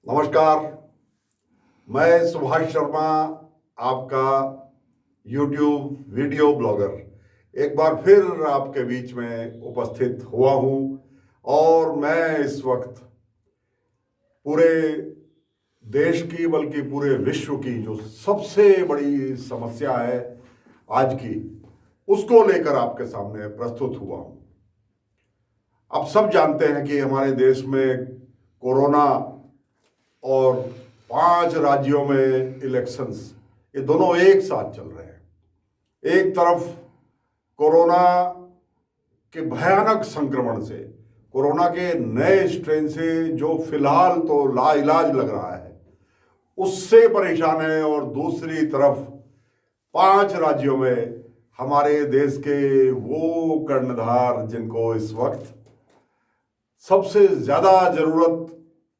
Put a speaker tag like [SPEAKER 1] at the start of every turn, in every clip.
[SPEAKER 1] नमस्कार। मैं सुभाष शर्मा, आपका YouTube वीडियो ब्लॉगर एक बार फिर आपके बीच में उपस्थित हुआ हूं और मैं इस वक्त पूरे देश की बल्कि पूरे विश्व की जो सबसे बड़ी समस्या है आज की, उसको लेकर आपके सामने प्रस्तुत हुआ हूं। आप सब जानते हैं कि हमारे देश में कोरोना और 5 राज्यों में इलेक्शंस, ये दोनों एक साथ चल रहे हैं। एक तरफ कोरोना के भयानक संक्रमण से, कोरोना के नए स्ट्रेन से जो फिलहाल तो लाइलाज लग रहा है, उससे परेशान है, और दूसरी तरफ 5 राज्यों में हमारे देश के वो कर्णधार जिनको इस वक्त सबसे ज्यादा जरूरत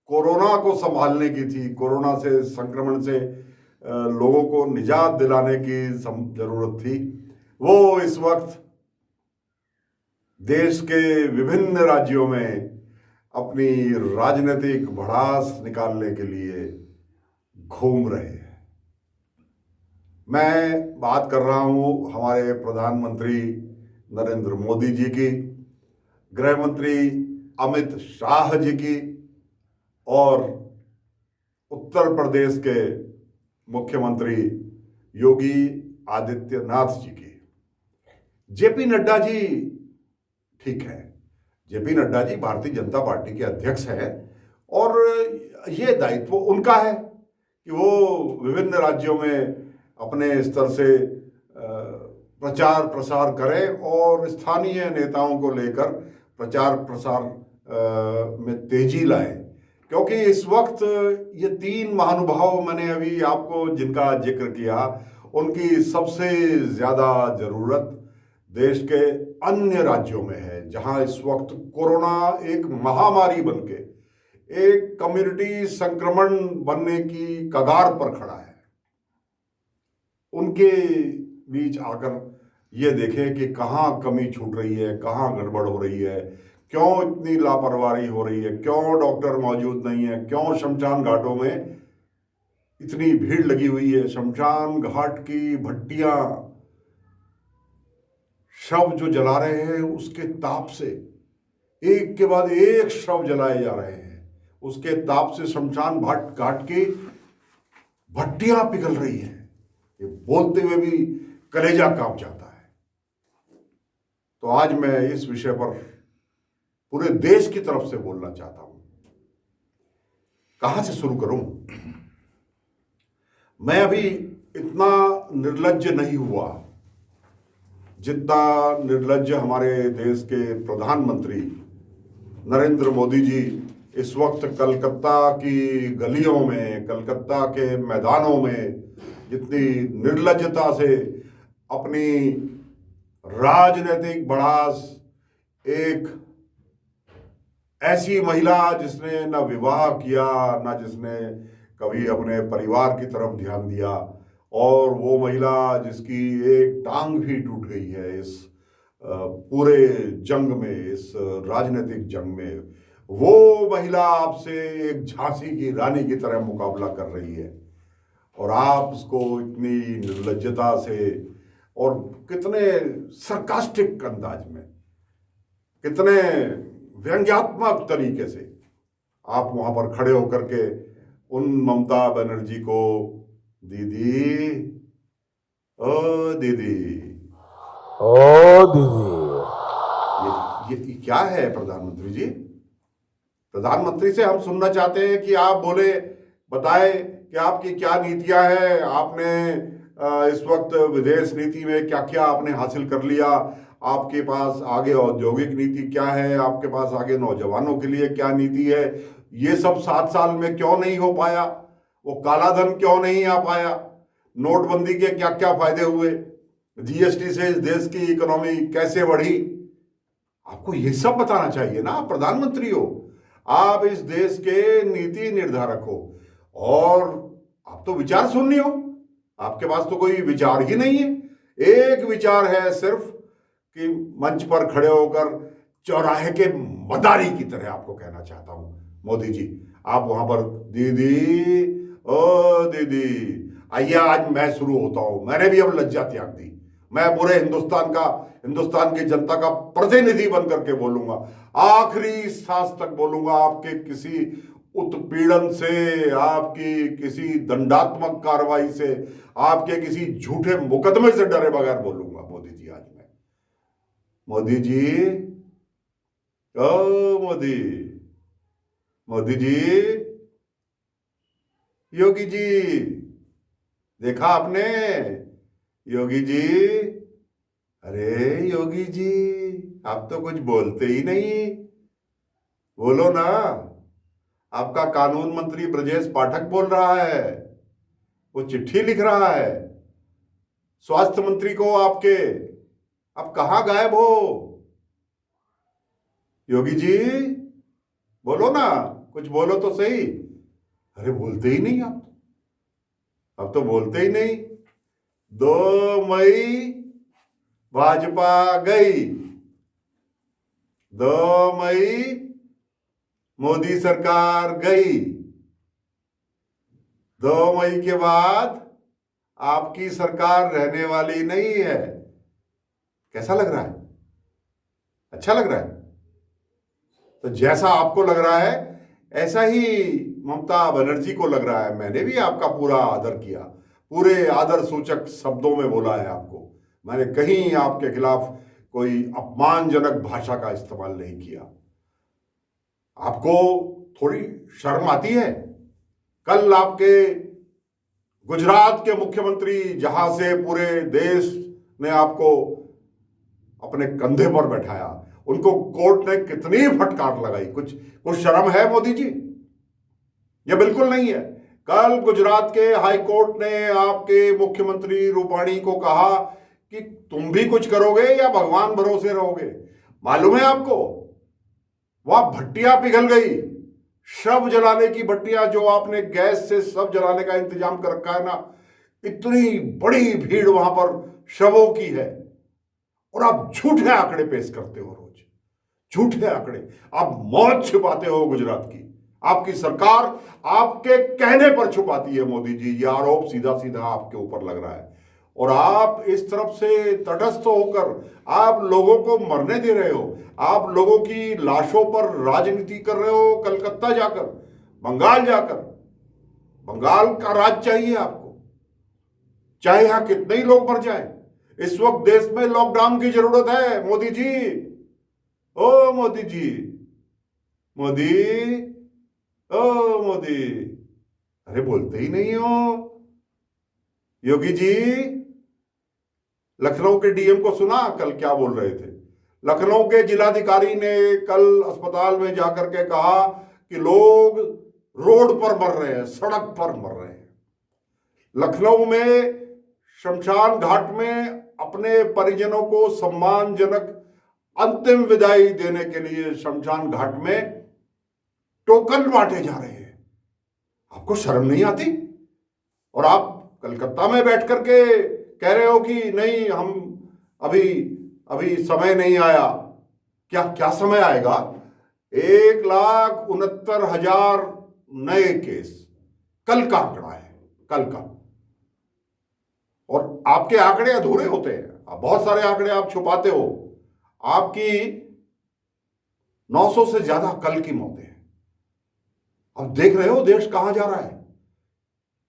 [SPEAKER 1] कोरोना को संभालने की थी, कोरोना से संक्रमण से लोगों को निजात दिलाने की जरूरत थी, वो इस वक्त देश के विभिन्न राज्यों में अपनी राजनीतिक भड़ास निकालने के लिए घूम रहे हैं। मैं बात कर रहा हूं हमारे प्रधानमंत्री नरेंद्र मोदी जी की, गृह मंत्री अमित शाह जी की, और उत्तर प्रदेश के मुख्यमंत्री योगी आदित्यनाथ जी की। जेपी नड्डा जी ठीक है, जेपी नड्डा जी भारतीय जनता पार्टी के अध्यक्ष हैं और ये दायित्व उनका है कि वो विभिन्न राज्यों में अपने स्तर से प्रचार प्रसार करें और स्थानीय नेताओं को लेकर प्रचार प्रसार में तेजी लाएं। क्योंकि इस वक्त ये 3 महानुभाव मैंने अभी आपको जिनका जिक्र किया, उनकी सबसे ज़्यादा ज़रूरत देश के अन्य राज्यों में है, जहां इस वक्त कोरोना एक महामारी बनके एक कम्युनिटी संक्रमण बनने की कगार पर खड़ा है। उनके बीच आकर ये देखें कि कहाँ कमी छूट रही है, कहाँ गड़बड़ हो रही है, क्यों इतनी लापरवाही हो रही है, क्यों डॉक्टर मौजूद नहीं है, क्यों शमशान घाटों में इतनी भीड़ लगी हुई है। शमशान घाट की भट्टियां, शव जो जला रहे हैं उसके ताप से, एक के बाद एक शव जलाए जा रहे हैं, उसके ताप से शमशान घाट की भट्टियां पिघल रही हैं। ये बोलते हुए भी कलेजा कांप जाता है। तो आज मैं इस विषय पर पूरे देश की तरफ से बोलना चाहता हूं। कहां से शुरू करूं? मैं अभी इतना निर्लज्ज नहीं हुआ जितना निर्लज्ज हमारे देश के प्रधानमंत्री नरेंद्र मोदी जी इस वक्त कलकत्ता की गलियों में, कलकत्ता के मैदानों में जितनी निर्लज्जता से अपनी राजनीतिक भड़ास, एक ऐसी महिला जिसने न विवाह किया, न जिसने कभी अपने परिवार की तरफ ध्यान दिया, और वो महिला जिसकी एक टांग भी टूट गई है इस पूरे जंग में, इस राजनीतिक जंग में, वो महिला आपसे एक झांसी की रानी की तरह मुकाबला कर रही है, और आप उसको इतनी निर्लज्जता से और कितने सरकास्टिक अंदाज में, कितने व्यंग्यात्मक तरीके से आप वहां पर खड़े होकर के उन ममता बनर्जी को, दीदी, ओ दीदी,
[SPEAKER 2] ओ दीदी,
[SPEAKER 1] ये क्या है प्रधानमंत्री जी? प्रधानमंत्री से हम सुनना चाहते हैं कि आप बोले, बताएं कि आपकी क्या नीतियां हैं, आपने इस वक्त विदेश नीति में क्या क्या आपने हासिल कर लिया, आपके पास आगे औद्योगिक नीति क्या है, आपके पास आगे नौजवानों के लिए क्या नीति है। ये सब 7 साल में क्यों नहीं हो पाया? वो काला धन क्यों नहीं आ पाया? नोटबंदी के क्या क्या फायदे हुए? जीएसटी से इस देश की इकोनॉमी कैसे बढ़ी? आपको ये सब बताना चाहिए ना, आप प्रधानमंत्री हो, आप इस देश के नीति निर्धारक हो, और आप तो विचार शून्य हो, आपके पास तो कोई विचार ही नहीं है। एक विचार है सिर्फ कि मंच पर खड़े होकर चौराहे के मदारी की तरह आपको कहना चाहता हूं, मोदी जी, आप वहां पर दीदी, ओ दीदी, आइए आज मैं शुरू होता हूं। मैंने भी अब लज्जा त्याग दी। मैं पूरे हिंदुस्तान की जनता का प्रतिनिधि बन करके बोलूंगा, आखिरी सांस तक बोलूंगा। आपके किसी उत्पीड़न से, आपकी किसी दंडात्मक कार्रवाई से, आपके किसी झूठे मुकदमे से डरे बगैर बोलूंगा। मोदी जी, आज मैं, मोदी जी, ओ मोदी, मोदी जी, योगी जी, देखा आपने? योगी जी, अरे योगी जी, आप तो कुछ बोलते ही नहीं, बोलो ना। आपका कानून मंत्री ब्रजेश पाठक बोल रहा है, वो चिट्ठी लिख रहा है स्वास्थ्य मंत्री को आपके। आप कहां गायब हो? योगी जी, बोलो ना, कुछ बोलो तो सही। अरे बोलते ही नहीं आप, अब तो बोलते ही नहीं। 2 मई भाजपा गई, 2 मई मोदी सरकार गई। 2 मई के बाद आपकी सरकार रहने वाली नहीं है। कैसा लग रहा है? अच्छा लग रहा है? तो जैसा आपको लग रहा है ऐसा ही ममता बनर्जी को लग रहा है। मैंने भी आपका पूरा आदर किया, पूरे आदर सूचक शब्दों में बोला है आपको। मैंने कहीं आपके खिलाफ कोई अपमानजनक भाषा का इस्तेमाल नहीं किया। आपको थोड़ी शर्म आती है? कल आपके गुजरात के मुख्यमंत्री, जहां से पूरे देश ने आपको अपने कंधे पर बैठाया, उनको कोर्ट ने कितनी फटकार लगाई। कुछ कुछ शर्म है मोदी जी? ये बिल्कुल नहीं है। कल गुजरात के हाई कोर्ट ने आपके मुख्यमंत्री रूपाणी को कहा कि तुम भी कुछ करोगे या भगवान भरोसे रहोगे। मालूम है आपको, वहां भट्टियां पिघल गई, शव जलाने की भट्टियां, जो आपने गैस से शव जलाने का इंतजाम कर रखा है ना, इतनी बड़ी भीड़ वहां पर शवों की है। और आप झूठे आंकड़े पेश करते हो, रोज झूठे आंकड़े। आप मौत छुपाते हो गुजरात की। आपकी सरकार आपके कहने पर छुपाती है मोदी जी। यह आरोप सीधा सीधा आपके ऊपर लग रहा है। और आप इस तरफ से तटस्थ होकर आप लोगों को मरने दे रहे हो। आप लोगों की लाशों पर राजनीति कर रहे हो। कलकत्ता जाकर, बंगाल जाकर, बंगाल का राज चाहिए आपको, चाहे यहां कितने ही लोग मर जाएं। इस वक्त देश में लॉकडाउन की जरूरत है मोदी जी। ओ मोदी जी, मोदी, ओ मोदी, अरे बोलते ही नहीं हो। योगी जी, लखनऊ के डीएम को सुना कल क्या बोल रहे थे? लखनऊ के जिलाधिकारी ने कल अस्पताल में जाकर के कहा कि लोग रोड पर मर रहे हैं, सड़क पर मर रहे हैं। लखनऊ में शमशान घाट में अपने परिजनों को सम्मानजनक अंतिम विदाई देने के लिए शमशान घाट में टोकन बांटे जा रहे हैं। आपको शर्म नहीं आती? और आप कलकत्ता में बैठ करके कह रहे हो कि नहीं, हम अभी समय नहीं आया। क्या क्या समय आएगा? 1,69,000 नए केस कल का आंकड़ा है, कल का। और आपके आंकड़े अधूरे होते हैं, आप बहुत सारे आंकड़े आप छुपाते हो। आपकी 900 से ज्यादा कल की मौतें हैं। अब देख रहे हो देश कहां जा रहा है?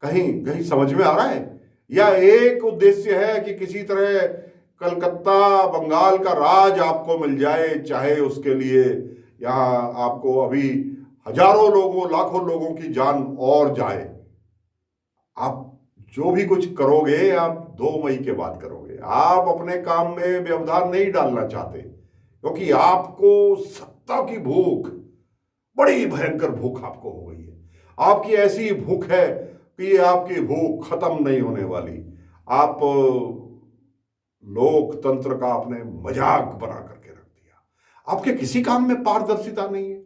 [SPEAKER 1] कहीं कहीं समझ में आ रहा है? या एक उद्देश्य है कि किसी तरह कलकत्ता, बंगाल का राज आपको मिल जाए, चाहे उसके लिए यहां आपको अभी हजारों लोगों, लाखों लोगों की जान और जाए। आप जो भी कुछ करोगे, आप 2 मई के बाद करोगे। आप अपने काम में व्यवधान नहीं डालना चाहते, क्योंकि आपको सत्ता की भूख, बड़ी भयंकर भूख आपको हो गई है। आपकी ऐसी भूख है कि आपकी भूख खत्म नहीं होने वाली। आप लोकतंत्र का आपने मजाक बना करके रख दिया। आपके किसी काम में पारदर्शिता नहीं है।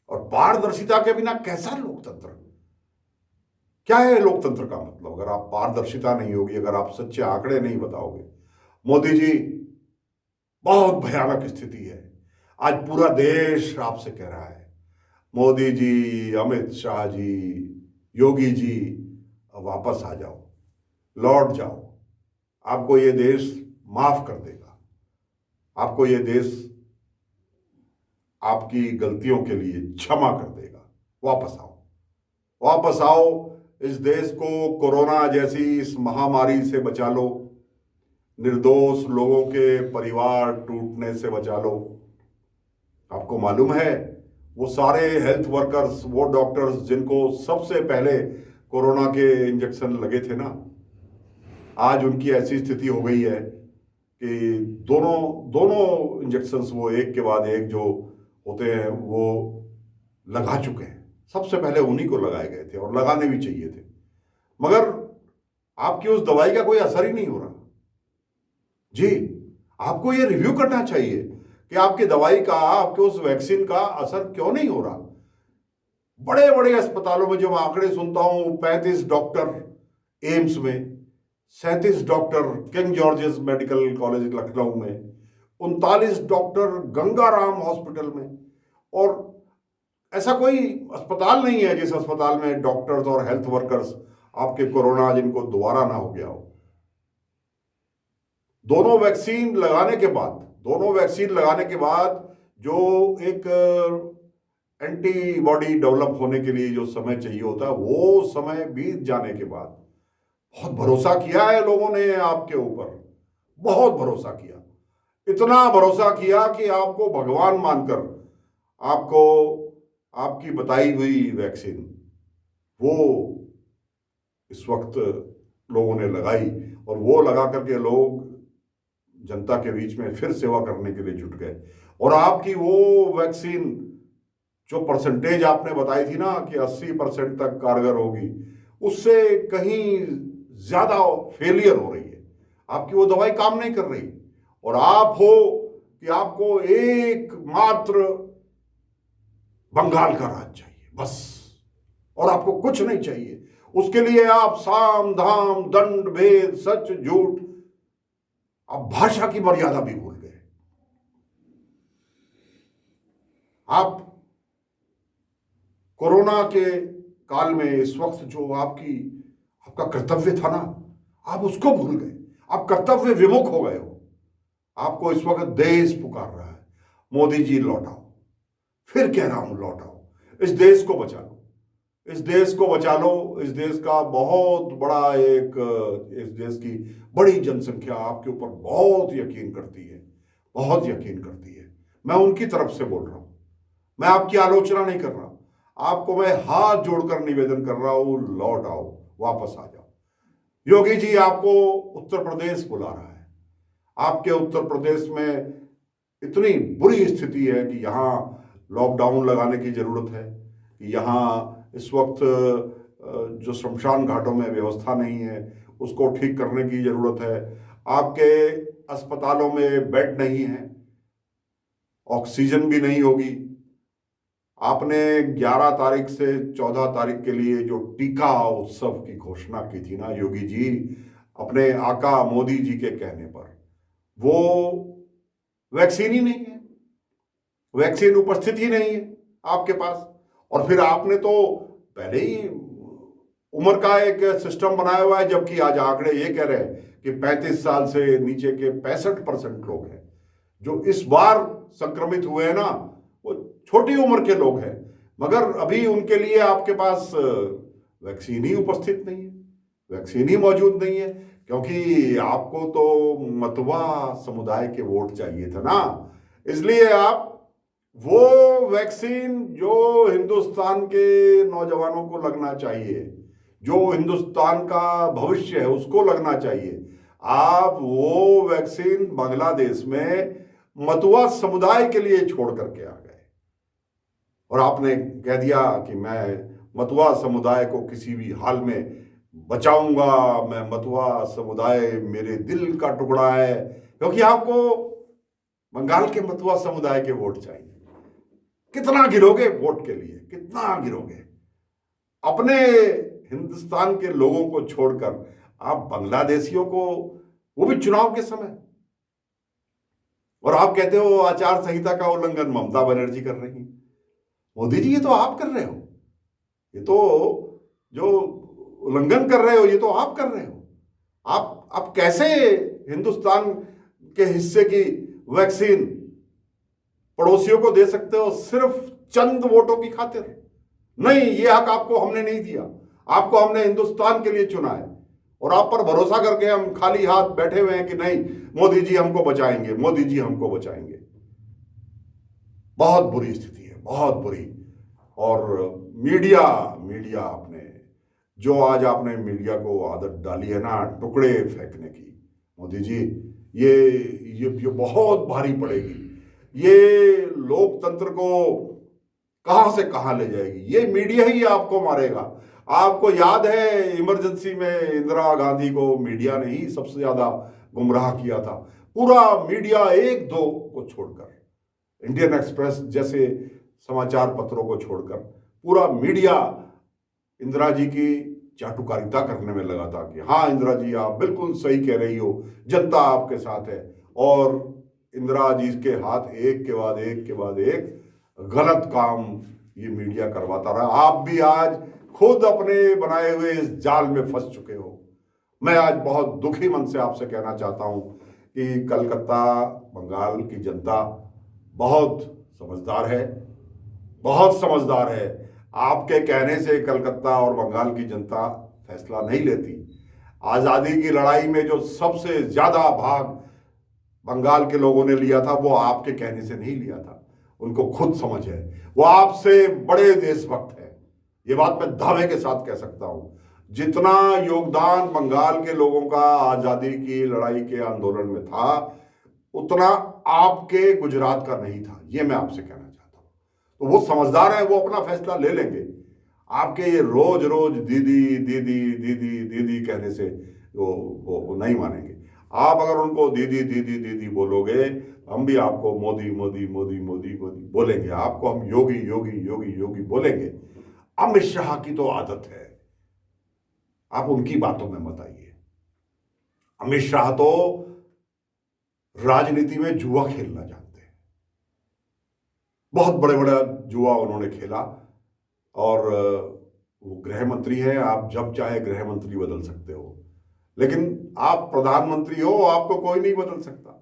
[SPEAKER 1] और पारदर्शिता के बिना कैसा लोकतंत्र? क्या है लोकतंत्र का मतलब अगर आप पारदर्शिता नहीं होगी, अगर आप सच्चे आंकड़े नहीं बताओगे? मोदी जी, बहुत भयानक स्थिति है। आज पूरा देश आपसे कह रहा है, मोदी जी, अमित शाह जी, योगी जी, अब वापस आ जाओ, लौट जाओ। आपको ये देश माफ कर देगा। आपको ये देश आपकी गलतियों के लिए क्षमा कर देगा। वापस आओ, वापस आओ। इस देश को कोरोना जैसी इस महामारी से बचा लो। निर्दोष लोगों के परिवार टूटने से बचा लो। आपको मालूम है, वो सारे हेल्थ वर्कर्स, वो डॉक्टर्स जिनको सबसे पहले कोरोना के इंजेक्शन लगे थे ना, आज उनकी ऐसी स्थिति हो गई है कि दोनों दोनों इंजेक्शंस वो एक के बाद एक जो होते हैं वो लगा चुके हैं। सबसे पहले उन्हीं को लगाए गए थे और लगाने भी चाहिए थे, मगर आपकी उस दवाई का कोई असर ही नहीं हो रहा। जी, आपको ये रिव्यू करना चाहिए कि आपकी दवाई का, आपके उस वैक्सीन का असर क्यों नहीं हो रहा। बड़े बड़े अस्पतालों में जब आंकड़े सुनता हूं, 35 डॉक्टर एम्स में, 37 doctor king George's medical college Lucknow में, 39 डॉक्टर गंगाराम हॉस्पिटल में, और ऐसा कोई अस्पताल नहीं है जिस अस्पताल में डॉक्टर्स और हेल्थ वर्कर्स आपके कोरोना जिनको दोबारा ना हो गया हो। दोनों वैक्सीन लगाने के बाद जो एक एंटीबॉडी डेवलप होने के लिए जो समय चाहिए होता है, वो समय बीत जाने के बाद बहुत भरोसा किया है लोगों ने आपके ऊपर, बहुत भरोसा किया। इतना भरोसा किया कि आपको भगवान मानकर आपको आपकी बताई हुई वैक्सीन वो इस वक्त लोगों ने लगाई, और वो लगा करके लोग जनता के बीच में फिर सेवा करने के लिए जुट गए। और आपकी वो वैक्सीन जो परसेंटेज आपने बताई थी ना कि 80% तक कारगर होगी, उससे कहीं ज्यादा फेलियर हो रही है। आपकी वो दवाई काम नहीं कर रही, और आप हो कि आपको एकमात्र बंगाल का राज चाहिए बस, और आपको कुछ नहीं चाहिए। उसके लिए आप साम धाम दंड भेद सच झूठ, आप भाषा की मर्यादा भी भूल गए। आप कोरोना के काल में इस वक्त जो आपका कर्तव्य था ना, आप उसको भूल गए। आप कर्तव्य विमुख हो गए हो। आपको इस वक्त देश पुकार रहा है, मोदी जी लौटाओ। फिर कह रहा हूं, लौटाओ। इस देश को बचा लो, इस देश को बचा लो। इस देश का बहुत बड़ा इस देश की बड़ी जनसंख्या आपके ऊपर बहुत यकीन करती है, बहुत यकीन करती है। मैं उनकी तरफ से बोल रहा हूं, मैं आपकी आलोचना नहीं कर रहा। आपको मैं हाथ जोड़कर निवेदन कर रहा हूं, लौट आओ, वापस आ जाओ। योगी जी आपको उत्तर प्रदेश बुला रहा है। आपके उत्तर प्रदेश में इतनी बुरी स्थिति है कि यहाँ लॉकडाउन लगाने की जरूरत है। यहाँ इस वक्त जो शमशान घाटों में व्यवस्था नहीं है, उसको ठीक करने की जरूरत है। आपके अस्पतालों में बेड नहीं है, ऑक्सीजन भी नहीं होगी। आपने 11 तारीख से 14 तारीख के लिए जो टीका उत्सव की घोषणा की थी ना योगी जी, अपने आका मोदी जी के कहने पर, वो वैक्सीन ही नहीं है, वैक्सीन उपस्थित ही नहीं है आपके पास। और फिर आपने तो पहले ही उम्र का एक सिस्टम बनाया हुआ है, जबकि आज आंकड़े ये कह रहे हैं कि 35 साल से नीचे के 65% लोग हैं जो इस बार संक्रमित हुए हैं ना, वो छोटी उम्र के लोग हैं। मगर अभी उनके लिए आपके पास वैक्सीन ही उपस्थित नहीं है, वैक्सीन ही मौजूद नहीं है, क्योंकि आपको तो मतवा समुदाय के वोट चाहिए था ना। इसलिए आप वो वैक्सीन जो हिंदुस्तान के नौजवानों को लगना चाहिए, जो हिंदुस्तान का भविष्य है उसको लगना चाहिए, आप वो वैक्सीन बांग्लादेश में मतुआ समुदाय के लिए छोड़ करके आ गए। और आपने कह दिया कि मैं मतुआ समुदाय को किसी भी हाल में बचाऊंगा, मैं मतुआ समुदाय मेरे दिल का टुकड़ा है, क्योंकि आपको बंगाल के मतुआ समुदाय के वोट चाहिए। कितना गिरोगे वोट के लिए, कितना गिरोगे? अपने हिंदुस्तान के लोगों को छोड़कर आप बांग्लादेशियों को, वो भी चुनाव के समय, और आप कहते हो आचार संहिता का उल्लंघन ममता बनर्जी कर रही है। मोदी जी ये तो आप कर रहे हो, ये तो जो उल्लंघन कर रहे हो ये तो आप कर रहे हो। आप कैसे हिंदुस्तान के हिस्से की वैक्सीन पड़ोसियों को दे सकते हो सिर्फ चंद वोटों की खातिर? नहीं, ये हक आपको हमने नहीं दिया, आपको हमने हिंदुस्तान के लिए चुना है। और आप पर भरोसा करके हम खाली हाथ बैठे हुए हैं कि नहीं मोदी जी हमको बचाएंगे, मोदी जी हमको बचाएंगे। बहुत बुरी स्थिति है, बहुत बुरी। और मीडिया मीडिया आपने जो आज आपने मीडिया को आदत डाली है ना टुकड़े फेंकने की, मोदी जी ये बहुत भारी पड़ेगी। ये लोकतंत्र को कहां से कहां ले जाएगी। ये मीडिया ही आपको मारेगा। आपको याद है इमरजेंसी में इंदिरा गांधी को मीडिया ने ही सबसे ज्यादा गुमराह किया था। पूरा मीडिया, एक दो को छोड़कर, इंडियन एक्सप्रेस जैसे समाचार पत्रों को छोड़कर पूरा मीडिया इंदिरा जी की चाटुकारिता करने में लगा था कि हाँ इंदिरा जी आप बिल्कुल सही कह रही हो, जनता आपके साथ है। और इंदिरा जी के हाथ एक के बाद एक के बाद एक गलत काम ये मीडिया करवाता रहा। आप भी आज खुद अपने बनाए हुए इस जाल में फंस चुके हो। मैं आज बहुत दुखी मन से आपसे कहना चाहता हूं कि कलकत्ता बंगाल की जनता बहुत समझदार है, बहुत समझदार है। आपके कहने से कलकत्ता और बंगाल की जनता फैसला नहीं लेती। आजादी की लड़ाई में जो सबसे ज्यादा भाग बंगाल के लोगों ने लिया था वो आपके कहने से नहीं लिया था। उनको खुद समझ है, वो आपसे बड़े देशभक्त हैं। ये बात मैं दावे के साथ कह सकता हूं। जितना योगदान बंगाल के लोगों का आजादी की लड़ाई के आंदोलन में था उतना आपके गुजरात का नहीं था। ये मैं आपसे कहना चाहता हूं। तो वो समझदार है, वो अपना फैसला ले लेंगे। आपके ये रोज रोज दीदी दीदी दीदी दीदी कहने से वो नहीं मानेंगे। आप अगर उनको दीदी दीदी दीदी बोलोगे, हम भी आपको मोदी मोदी मोदी मोदी मोदी बोलेंगे। आपको हम योगी योगी योगी योगी बोलेंगे। अमित शाह की तो आदत है, आप उनकी बातों में मत आइए। अमित शाह तो राजनीति में जुआ खेलना जानते हैं। बहुत बड़े बड़ा जुआ उन्होंने खेला। और वो गृह मंत्री हैं, आप जब चाहे गृह मंत्री बदल सकते हो, लेकिन आप प्रधानमंत्री हो, आपको कोई नहीं बदल सकता।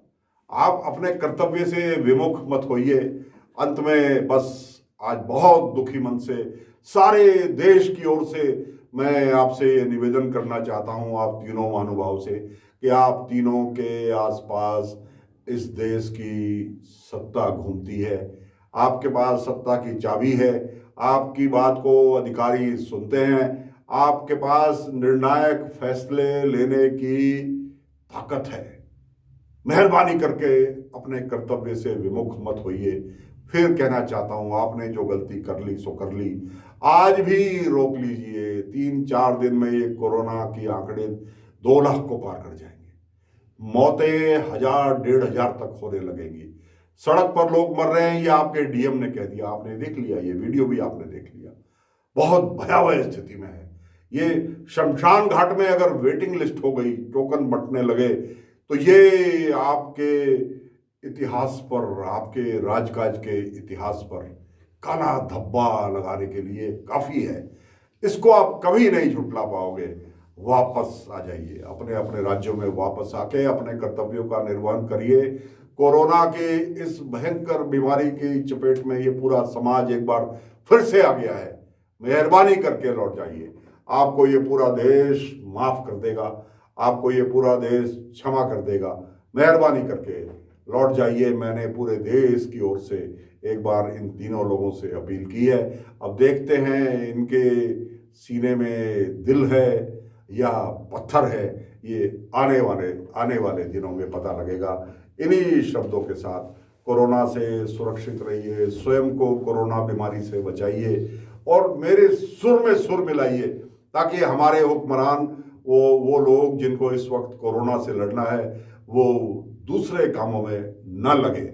[SPEAKER 1] आप अपने कर्तव्य से विमुख मत होइए। अंत में बस आज बहुत दुखी मन से सारे देश की ओर से मैं आपसे ये निवेदन करना चाहता हूं, आप तीनों महानुभाव से, कि आप तीनों के आसपास इस देश की सत्ता घूमती है। आपके पास सत्ता की चाबी है। आपकी बात को अधिकारी सुनते हैं। आपके पास निर्णायक फैसले लेने की ताकत है। मेहरबानी करके अपने कर्तव्य से विमुख मत होइए। फिर कहना चाहता हूं, आपने जो गलती कर ली सो कर ली। आज भी रोक लीजिए। 3-4 दिन में ये कोरोना की आंकड़े 2 लाख को पार कर जाएंगे। मौतें 1000-1500 तक होने लगेंगी। सड़क पर लोग मर रहे हैं, ये आपके डीएम ने कह दिया, आपने देख लिया, ये वीडियो भी आपने देख लिया। बहुत भयावह स्थिति में है ये। शमशान घाट में अगर वेटिंग लिस्ट हो गई, टोकन बंटने लगे, तो ये आपके इतिहास पर, आपके राजकाज के इतिहास पर काला धब्बा लगाने के लिए काफी है। इसको आप कभी नहीं झुठला पाओगे। वापस आ जाइए, अपने अपने राज्यों में वापस आके अपने कर्तव्यों का निर्वहन करिए। कोरोना के इस भयंकर बीमारी की चपेट में ये पूरा समाज एक बार फिर से आ गया है। मेहरबानी करके लौट जाइए। आपको ये पूरा देश माफ कर देगा, आपको ये पूरा देश क्षमा कर देगा। मेहरबानी करके लौट जाइए। मैंने पूरे देश की ओर से एक बार इन तीनों लोगों से अपील की है। अब देखते हैं इनके सीने में दिल है या पत्थर है, ये आने वाले दिनों में पता लगेगा। इन्हीं शब्दों के साथ कोरोना से सुरक्षित रहिए, स्वयं को कोरोना बीमारी से बचाइए और मेरे सुर में सुर मिलाइए, ताकि हमारे हुक्मरान, वो लोग जिनको इस वक्त कोरोना से लड़ना है, वो दूसरे कामों में न लगे,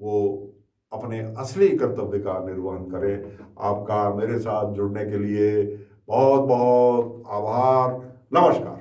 [SPEAKER 1] वो अपने असली कर्तव्य का निर्वहन करें। आपका मेरे साथ जुड़ने के लिए बहुत बहुत आभार। नमस्कार।